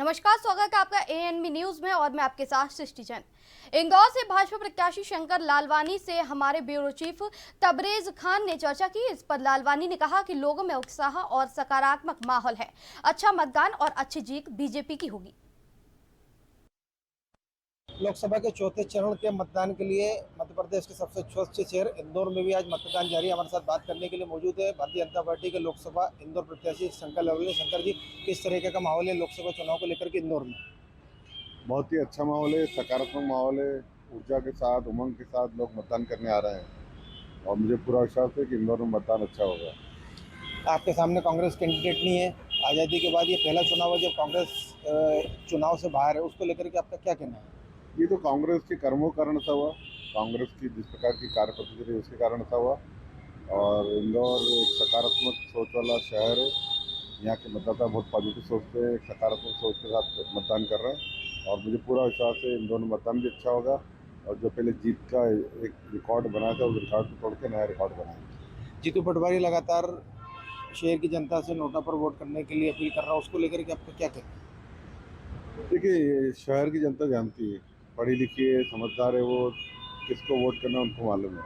नमस्कार, स्वागत है आपका एएनबी न्यूज में और मैं आपके साथ सृष्टि जैन। इंदौर से भाजपा प्रत्याशी शंकर लालवानी से हमारे ब्यूरो चीफ तबरेज खान ने चर्चा की। इस पर लालवानी ने कहा कि लोगों में उत्साह और सकारात्मक माहौल है, अच्छा मतदान और अच्छी जीत बीजेपी की होगी। लोकसभा के चौथे चरण के मतदान के लिए मध्य प्रदेश के सबसे छोटे शहर इंदौर में भी आज मतदान जारी है। हमारे साथ बात करने के लिए मौजूद है भारतीय जनता पार्टी के लोकसभा इंदौर प्रत्याशी शंकर लालवानी। शंकर जी, किस तरीके का माहौल है लोकसभा चुनाव को लेकर के इंदौर में? बहुत ही अच्छा माहौल है, सकारात्मक माहौल है। ऊर्जा के साथ, उमंग के साथ लोग मतदान करने आ रहे हैं और मुझे पूरा विश्वास है कि इंदौर में मतदान अच्छा होगा। आपके सामने कांग्रेस कैंडिडेट नहीं है। आज़ादी के बाद ये पहला चुनाव है जब कांग्रेस चुनाव से बाहर है, उसको लेकर के आपका क्या कहना है? ये तो कांग्रेस के कर्मों के कारण ऐसा हुआ। कांग्रेस की जिस प्रकार की कार्य पद्धति रही उसके कारण ऐसा हुआ। और इंदौर एक सकारात्मक सोच वाला शहर है। यहाँ के मतदाता बहुत पॉजिटिव सोचते हैं, एक सकारात्मक सोच के साथ मतदान कर रहे हैं और मुझे पूरा विश्वास है इंदौर में मतदान भी अच्छा होगा। और जो पहले जीत का एक रिकॉर्ड बनाया था उस रिकॉर्ड को तोड़ के नया रिकॉर्ड बनाया। जीतू पटवारी लगातार शहर की जनता से नोटा पर वोट करने के लिए अपील कर रहा है, उसको लेकर के आपका क्या कहना है? देखिए, शहर की जनता जानती है, पढ़ी लिखी है, समझदार है, वो किसको वोट करना उनको मालूम है।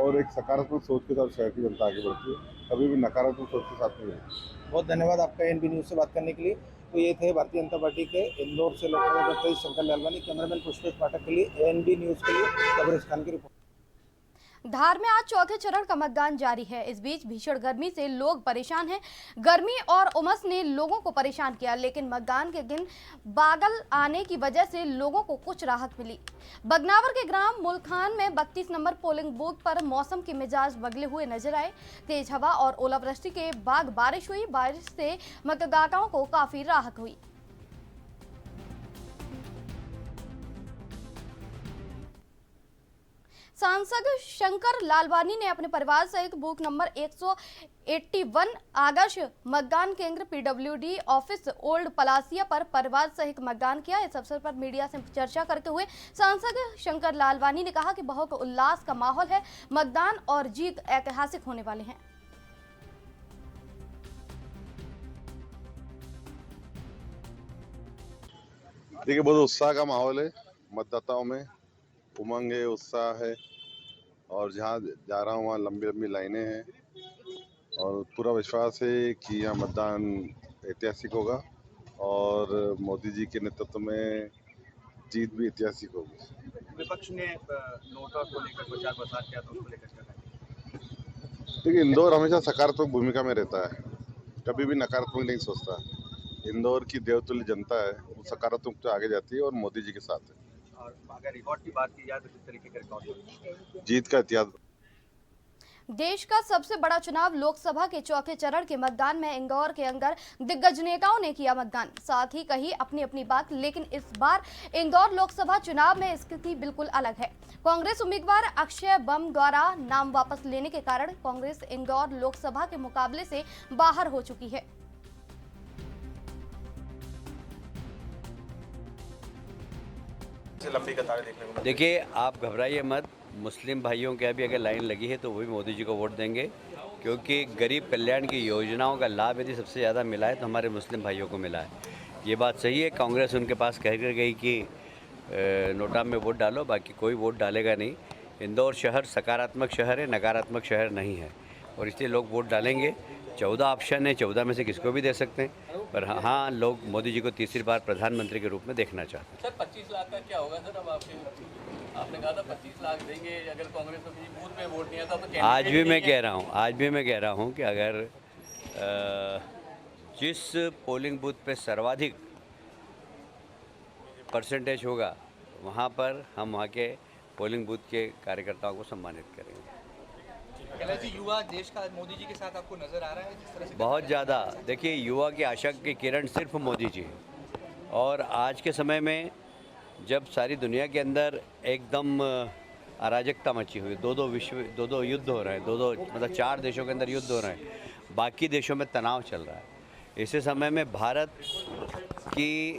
और एक सकारात्मक सोच के साथ शहर की जनता आगे बढ़ती है, कभी भी नकारात्मक सोच के साथ नहीं बढ़ती। बहुत धन्यवाद आपका एएनबी न्यूज़ से बात करने के लिए। तो ये थे भारतीय जनता पार्टी के इंदौर से लोकसभा प्रत्याशी शंकर लालवानी। कैमरामैन पुष्पेश पाठक के लिए एएनबी न्यूज़ के लिए तबरेज खान की रिपोर्ट। धार में आज चौथे चरण का मतदान जारी है। इस बीच भीषण गर्मी से लोग परेशान हैं। गर्मी और उमस ने लोगों को परेशान किया, लेकिन मतदान के दिन बादल आने की वजह से लोगों को कुछ राहत मिली। बगनावर के ग्राम मुलखान में 32 नंबर पोलिंग बूथ पर मौसम के मिजाज बदले हुए नजर आए। तेज हवा और ओलावृष्टि के बाद बारिश हुई। बारिश से मतदाताओं को काफी राहत हुई। सांसद शंकर लालवानी ने अपने परिवार सहित बूथ नंबर 181 आदर्श मतदान केंद्र पीडब्ल्यूडी ऑफिस ओल्ड पलासिया पर परिवार सहित मतदान किया। इस अवसर पर मीडिया से चर्चा करते हुए सांसद शंकर लालवानी ने कहा कि बहुत उल्लास का माहौल है, मतदान और जीत ऐतिहासिक होने वाले हैं। देखिए, बहुत उत्साह का माहौल है, मतदाताओं में उमंग है, उत्साह है और जहाँ जा रहा हूँ वहाँ लंबी लंबी लाइनें हैं और पूरा विश्वास है कि यहाँ मतदान ऐतिहासिक होगा और मोदी जी के नेतृत्व में जीत भी ऐतिहासिक होगी। विपक्ष ने नोटा को लेकर प्रचार प्रसार किया तो उसको लेकर क्या कहेंगे? देखिए, इंदौर हमेशा सकारात्मक भूमिका में रहता है, कभी भी नकारात्मक नहीं सोचता। इंदौर की देवतुल्य जनता है, वो सकारात्मक से आगे जाती है और मोदी जी के साथ है। और अगर रिकॉर्ड की बात की जाए तो किस तरीके का रिकॉर्ड? जीत का इतिहास। देश का सबसे बड़ा चुनाव लोकसभा के चौथे चरण के मतदान में इंदौर के अंदर दिग्गज नेताओं ने किया मतदान, साथ ही कही अपनी अपनी बात। लेकिन इस बार इंदौर लोकसभा चुनाव में स्थिति बिल्कुल अलग है। कांग्रेस उम्मीदवार अक्षय बम द्वारा नाम वापस लेने के कारण कांग्रेस इंदौर लोकसभा के मुकाबले से बाहर हो चुकी है। लंबी कतारें देखने को देखिए, आप घबराइए मत। मुस्लिम भाइयों के अभी अगर लाइन लगी है तो वो भी मोदी जी को वोट देंगे, क्योंकि गरीब कल्याण की योजनाओं का लाभ यदि सबसे ज़्यादा मिला है तो हमारे मुस्लिम भाइयों को मिला है। ये बात सही है। कांग्रेस उनके पास कह कर गई कि नोटा में वोट डालो, बाकी कोई वोट डालेगा नहीं। इंदौर शहर सकारात्मक शहर है, नकारात्मक शहर नहीं है और इसलिए लोग वोट डालेंगे। 14 ऑप्शन है, 14 में से किसको भी दे सकते हैं, पर हाँ, लोग मोदी जी को तीसरी बार प्रधानमंत्री के रूप में देखना चाहते हैं। सर 25 लाख का क्या होगा सर? अब आपने कहा था 25 लाख देंगे अगर कांग्रेस को किसी बूथ में वोट नहीं आता तो आज भी मैं कह रहा हूँ कि अगर जिस पोलिंग बूथ पे सर्वाधिक परसेंटेज होगा वहाँ पर हम वहाँ के पोलिंग बूथ के कार्यकर्ताओं को सम्मानित करेंगे। जी, युवा देश का मोदी जी के साथ आपको नजर आ रहा है जिस तरह से? बहुत ज़्यादा। देखिए, युवा की आशा की किरण सिर्फ मोदी जी है और आज के समय में जब सारी दुनिया के अंदर एकदम अराजकता मची हुई, दो दो युद्ध हो रहे हैं, मतलब 4 देशों के अंदर युद्ध हो रहे हैं, बाकी देशों में तनाव चल रहा है। ऐसे समय में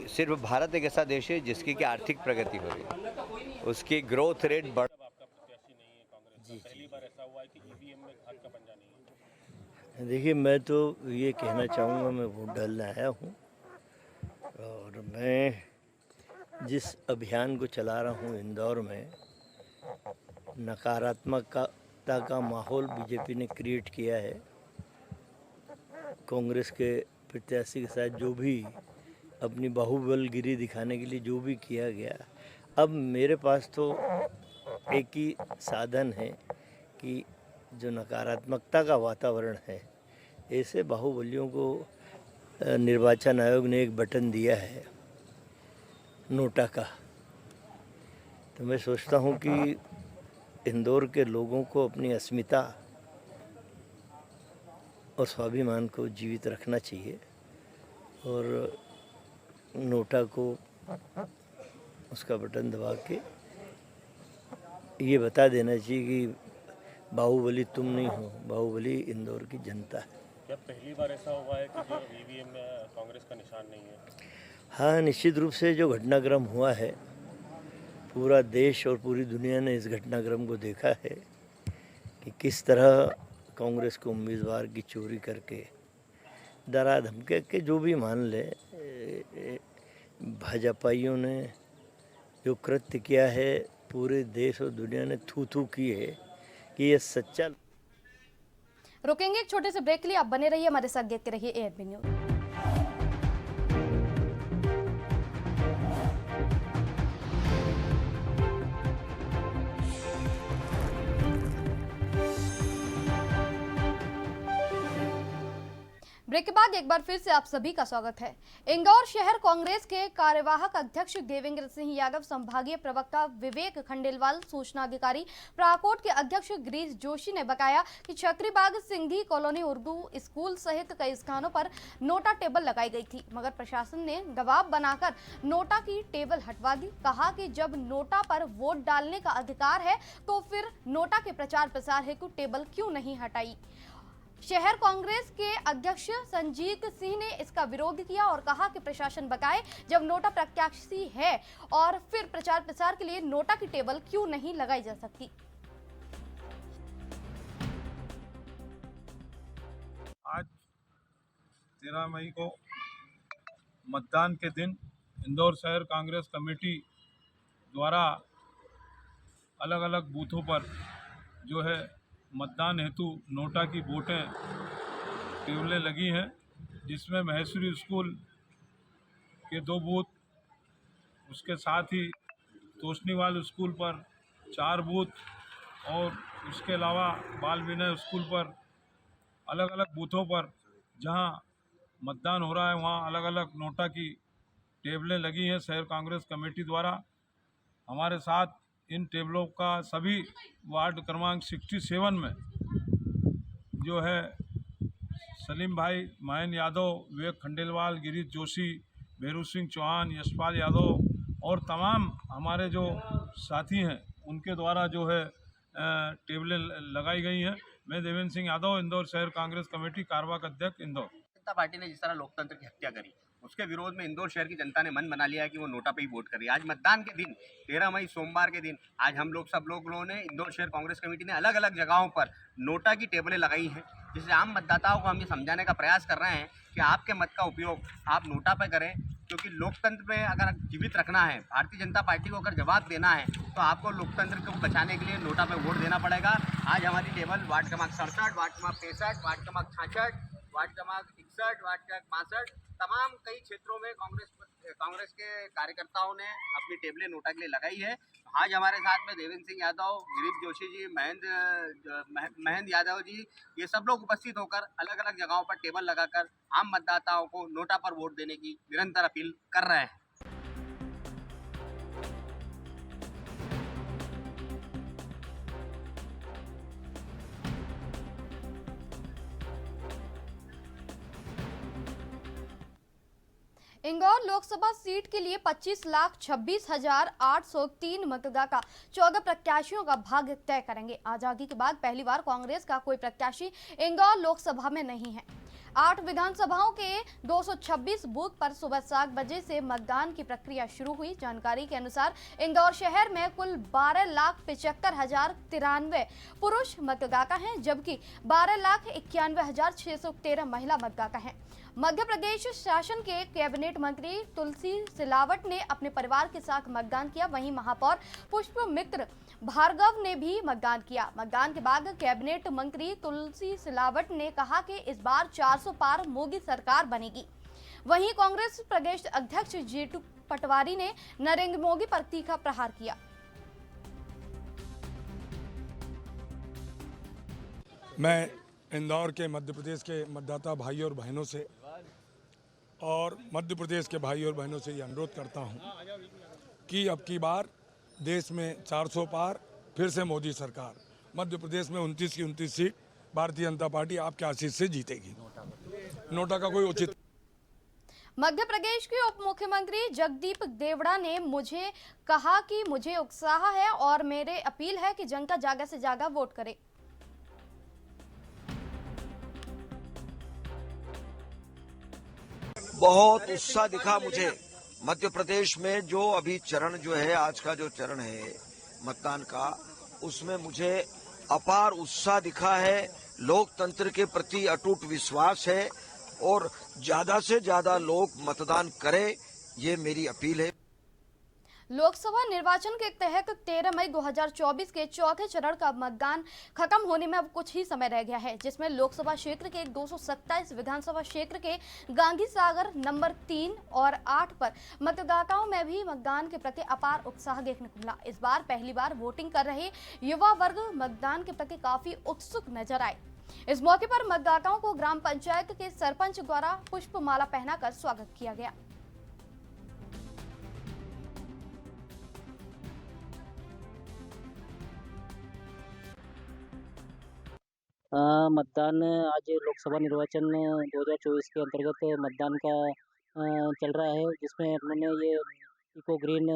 सिर्फ भारत एक ऐसा देश है जिसकी की आर्थिक प्रगति हो रही है, उसकी ग्रोथ रेट बढ़। देखिए, मैं तो ये कहना चाहूँगा, मैं वोट डालने आया हूँ और मैं जिस अभियान को चला रहा हूँ इंदौर में, नकारात्मकता का माहौल बीजेपी ने क्रिएट किया है। कांग्रेस के प्रत्याशी के साथ जो भी अपनी बाहुबलगिरी दिखाने के लिए जो भी किया गया, अब मेरे पास तो एक ही साधन है कि जो नकारात्मकता का वातावरण है, ऐसे बाहुबलियों को निर्वाचन आयोग ने एक बटन दिया है नोटा का। तो मैं सोचता हूँ कि इंदौर के लोगों को अपनी अस्मिता और स्वाभिमान को जीवित रखना चाहिए और नोटा को उसका बटन दबा के ये बता देना चाहिए कि बाहुबली तुम नहीं हो, बाहुबली इंदौर की जनता है। क्या पहली बार ऐसा हुआ है कि जो ईवीएम में कांग्रेस का निशान नहीं है? हाँ, निश्चित रूप से जो घटनाक्रम हुआ है, पूरा देश और पूरी दुनिया ने इस घटनाक्रम को देखा है कि किस तरह कांग्रेस को उम्मीदवार की चोरी करके डरा धमके के जो भी मान ले, भाजपाइयों ने जो कृत्य किया है, पूरे देश और दुनिया ने थू थू की है कि ये सच्चा। रुकेंगे एक छोटे से ब्रेक के लिए, आप बने रहिए हमारे साथ, देखते रहिए ANB न्यूज़। ब्रेक के बाद एक बार फिर से आप सभी का स्वागत है। इंदौर शहर कांग्रेस के कार्यवाहक अध्यक्ष देवेंद्र सिंह यादव, संभागीय प्रवक्ता विवेक खंडेलवाल, सूचना अधिकारी प्राकोट के अध्यक्ष गिरीश जोशी ने बताया कि छकरीबाग सिंधी कॉलोनी उर्दू स्कूल सहित कई स्थानों पर नोटा टेबल लगाई गई थी, मगर प्रशासन ने दबाव बनाकर नोटा की टेबल हटवा दी। कहा कि जब नोटा पर वोट डालने का अधिकार है तो फिर नोटा के प्रचार प्रसार हेतु टेबल क्यों नहीं हटाई। शहर कांग्रेस के अध्यक्ष संजीत सिंह ने इसका विरोध किया और कहा कि प्रशासन बताए जब नोटा प्रत्याशी है और फिर प्रचार प्रसार के लिए नोटा की टेबल क्यों नहीं लगाई जा सकती। आज 13 मई को मतदान के दिन इंदौर शहर कांग्रेस कमेटी द्वारा अलग अलग बूथों पर जो है मतदान हेतु नोटा की वोटें टेबलें लगी हैं, जिसमें महेश्वरी स्कूल के 2 बूथ, उसके साथ ही तोशनीवाल स्कूल पर 4 बूथ और उसके अलावा बाल विनय स्कूल पर अलग अलग बूथों पर जहां मतदान हो रहा है वहां अलग अलग नोटा की टेबलें लगी हैं शहर कांग्रेस कमेटी द्वारा। हमारे साथ इन टेबलों का सभी वार्ड क्रमांक 67 में जो है सलीम भाई, महेंद्र यादव, विवेक खंडेलवाल, गिरीश जोशी, भैरू सिंह चौहान, यशपाल यादव और तमाम हमारे जो साथी हैं उनके द्वारा जो है टेबलें लगाई गई हैं। मैं देवेंद्र सिंह यादव, इंदौर शहर कांग्रेस कमेटी कार्यवाहक अध्यक्ष इंदौर। जनता पार्टी ने जिस तरह लोकतंत्र की हत्या करी, उसके विरोध में इंदौर शहर की जनता ने मन बना लिया है कि वो नोटा पे ही वोट करें। आज मतदान के दिन 13 मई सोमवार के दिन आज हम लोग सब लोगों ने इंदौर शहर कांग्रेस कमेटी ने अलग अलग जगहों पर नोटा की टेबलें लगाई हैं, जिससे आम मतदाताओं को हम ये समझाने का प्रयास कर रहे हैं कि आपके मत का उपयोग आप नोटा पे करें, क्योंकि लोकतंत्र में अगर जीवित रखना है, भारतीय जनता पार्टी को अगर जवाब देना है तो आपको लोकतंत्र को बचाने के लिए नोटा पे वोट देना पड़ेगा। आज हमारी टेबल वार्ड क्रमांक 67, वार्ड क्रमांक 65, वार्ड क्रमांक 66, वार्ड क्रमांक 61, वार्ड क्रमांक 65, तमाम कई क्षेत्रों में कांग्रेस के कार्यकर्ताओं ने अपनी टेबलें नोटा के लिए लगाई है। आज हमारे साथ में देवेंद्र सिंह यादव, गिरीश जोशी जी, महेंद्र यादव जी, ये सब लोग उपस्थित होकर अलग अलग जगहों पर टेबल लगाकर आम मतदाताओं को नोटा पर वोट देने की निरंतर अपील कर रहे हैं। इंदौर लोकसभा सीट के लिए 25,26,803 मतदाता 14 प्रत्याशियों का भाग्य तय करेंगे। आजादी के बाद पहली बार कांग्रेस का कोई प्रत्याशी इंदौर लोकसभा में नहीं है। 8 विधानसभाओं के 226 बूथ पर सुबह 7 बजे से मतदान की प्रक्रिया शुरू हुई। जानकारी के अनुसार इंदौर शहर में कुल 12,75,093 पुरुष मतदाता हैं, जबकि 12,91,613 महिला मतदाता हैं। मध्य प्रदेश शासन के कैबिनेट मंत्री तुलसी सिलावट ने अपने परिवार के साथ मतदान किया। वहीं महापौर पुष्पमित्र भार्गव ने भी मतदान किया। मतदान के बाद कैबिनेट मंत्री तुलसी सिलावट ने कहा कि इस बार 400 पार मोदी सरकार बनेगी। वहीं कांग्रेस प्रदेश अध्यक्ष जीतू पटवारी ने नरेंद्र मोदी पर तीखा प्रहार किया। मैं इंदौर के मध्य प्रदेश के मतदाता भाई और बहनों से और मध्य प्रदेश के भाई और बहनों से ये अनुरोध करता हूँ कि अब की बार देश में 400 पार फिर से मोदी सरकार, मध्य प्रदेश में 29 की 29 सीट भारतीय जनता पार्टी आपके आशीष से जीतेगी। नोटा का कोई उचित। मध्य प्रदेश के उप मुख्यमंत्री जगदीप देवड़ा ने मुझे कहा कि मुझे उत्साह है और मेरे अपील है कि जनता ज्यादा से ज्यादा वोट करे। बहुत उत्साह दिखा मुझे मध्य प्रदेश में जो अभी चरण जो है, आज का जो चरण है मतदान का, उसमें मुझे अपार उत्साह दिखा है। लोकतंत्र के प्रति अटूट विश्वास है और ज्यादा से ज्यादा लोग मतदान करें, ये मेरी अपील है। लोकसभा निर्वाचन के तहत 13 मई 2024 के चौथे चरण का मतदान खत्म होने में अब कुछ ही समय रह गया है, जिसमें लोकसभा क्षेत्र के 227 विधानसभा क्षेत्र के गांधी सागर नंबर 3 और 8 पर मतदाताओं में भी मतदान के प्रति अपार उत्साह देखने को मिला। इस बार पहली बार वोटिंग कर रहे युवा वर्ग मतदान के प्रति काफी उत्सुक नजर आए। इस मौके पर मतदाताओं को ग्राम पंचायत के सरपंच द्वारा पुष्पमाला पहनाकर स्वागत किया गया। मतदान आज लोकसभा निर्वाचन 2024 के अंतर्गत मतदान का चल रहा है, जिसमें उन्होंने ये इको ग्रीन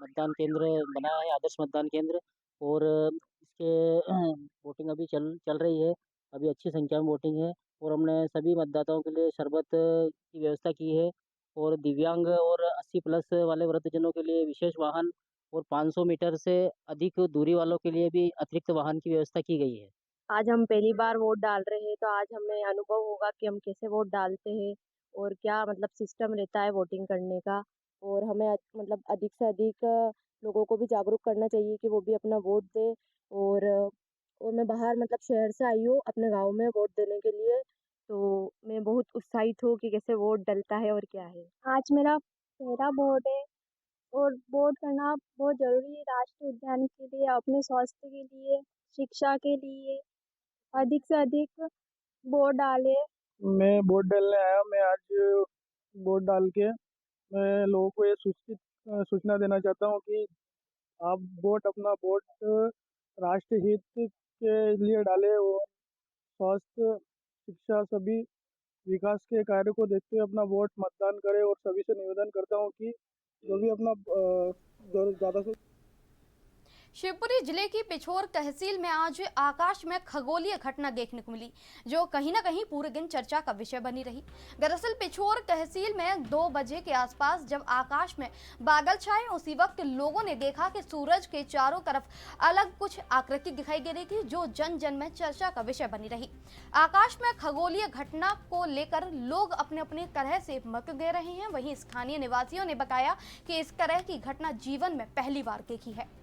मतदान केंद्र बनाया है, आदर्श मतदान केंद्र, और इसके वोटिंग अभी चल रही है। अभी अच्छी संख्या में वोटिंग है और हमने सभी मतदाताओं के लिए शरबत की व्यवस्था की है और दिव्यांग और 80 प्लस वाले वृद्धजनों के लिए विशेष वाहन और 500 मीटर से अधिक दूरी वालों के लिए भी अतिरिक्त वाहन की व्यवस्था की गई है। आज हम पहली बार वोट डाल रहे हैं, तो आज हमें अनुभव होगा कि हम कैसे वोट डालते हैं और क्या मतलब सिस्टम रहता है वोटिंग करने का, और हमें मतलब अधिक से अधिक लोगों को भी जागरूक करना चाहिए कि वो भी अपना वोट दे। और मैं बाहर मतलब शहर से आई हूँ अपने गांव में वोट देने के लिए, तो मैं बहुत उत्साहित हूँ कि कैसे वोट डलता है और क्या है। आज मेरा पहला वोट है और वोट करना बहुत जरूरी है, राष्ट्रीय उद्यान के लिए, अपने स्वास्थ्य के लिए, शिक्षा के लिए। अधिक से अधिक वोट डाले। मैं वोट डालने आया। मैं आज वोट डाल के मैं लोगों को ये सूचना देना चाहता हूँ कि आप अपना वोट राष्ट्र हित के लिए डालें और स्वास्थ्य, शिक्षा, सभी विकास के कार्य को देखते हुए अपना वोट मतदान करें। और सभी से निवेदन करता हूँ कि जो भी अपना ज़्यादा से। शिवपुरी जिले की पिछोर तहसील में आज आकाश में खगोलीय घटना देखने को मिली, जो कहीं न कहीं पूरे दिन चर्चा का विषय बनी रही। दरअसल पिछोर तहसील में 2 बजे के आसपास जब आकाश में बादल छाए, उसी वक्त लोगों ने देखा कि सूरज के चारों तरफ अलग कुछ आकृति दिखाई दे रही थी, जो जन जन में चर्चा का विषय बनी रही। आकाश में खगोलीय घटना को लेकर लोग अपने अपने तरह से मत दे रहे हैं। वहीं स्थानीय निवासियों ने बताया कि इस तरह की घटना जीवन में पहली बार देखी है।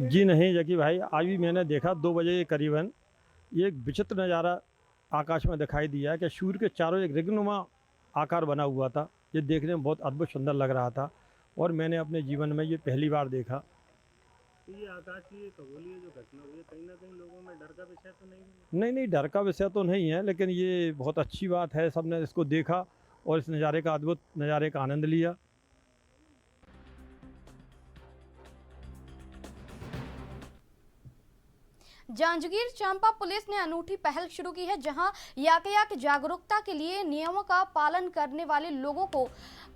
जी नहीं जकी भाई, आज भी मैंने देखा 2 बजे के करीबन ये एक विचित्र नज़ारा आकाश में दिखाई दिया है कि सूर्य के चारों एक रिंगनुमा आकार बना हुआ था। ये देखने में बहुत अद्भुत सुंदर लग रहा था और मैंने अपने जीवन में ये पहली बार देखा। ये आकाश की खगोलीय जो घटना हुई है, कहीं ना कहीं लोगों में डर का विषय तो नहीं? नहीं, डर का विषय तो नहीं है, लेकिन ये बहुत अच्छी बात है। सबने इसको देखा और इस नज़ारे का, अद्भुत नज़ारे का आनंद लिया। जांजगीर चांपा पुलिस ने अनूठी पहल शुरू की है, जहां यातायात जागरूकता के लिए नियमों का पालन करने वाले लोगों को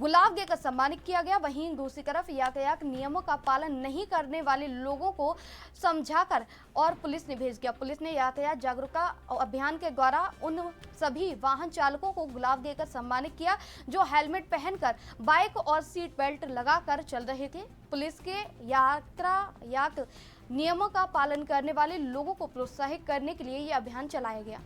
गुलाब देकर सम्मानित किया गया। वहीं दूसरी तरफ यातायात नियमों का पालन नहीं करने वाले लोगों को समझाकर और पुलिस ने भेज दिया। पुलिस ने यातायात जागरूकता अभियान के द्वारा उन सभी वाहन चालकों को गुलाब देकर सम्मानित किया जो हेलमेट पहनकर बाइक और सीट बेल्ट लगाकर चल रहे थे। पुलिस के यातायात नियमों का पालन करने वाले लोगों को प्रोत्साहित करने के लिए ये अभियान चलाया गया।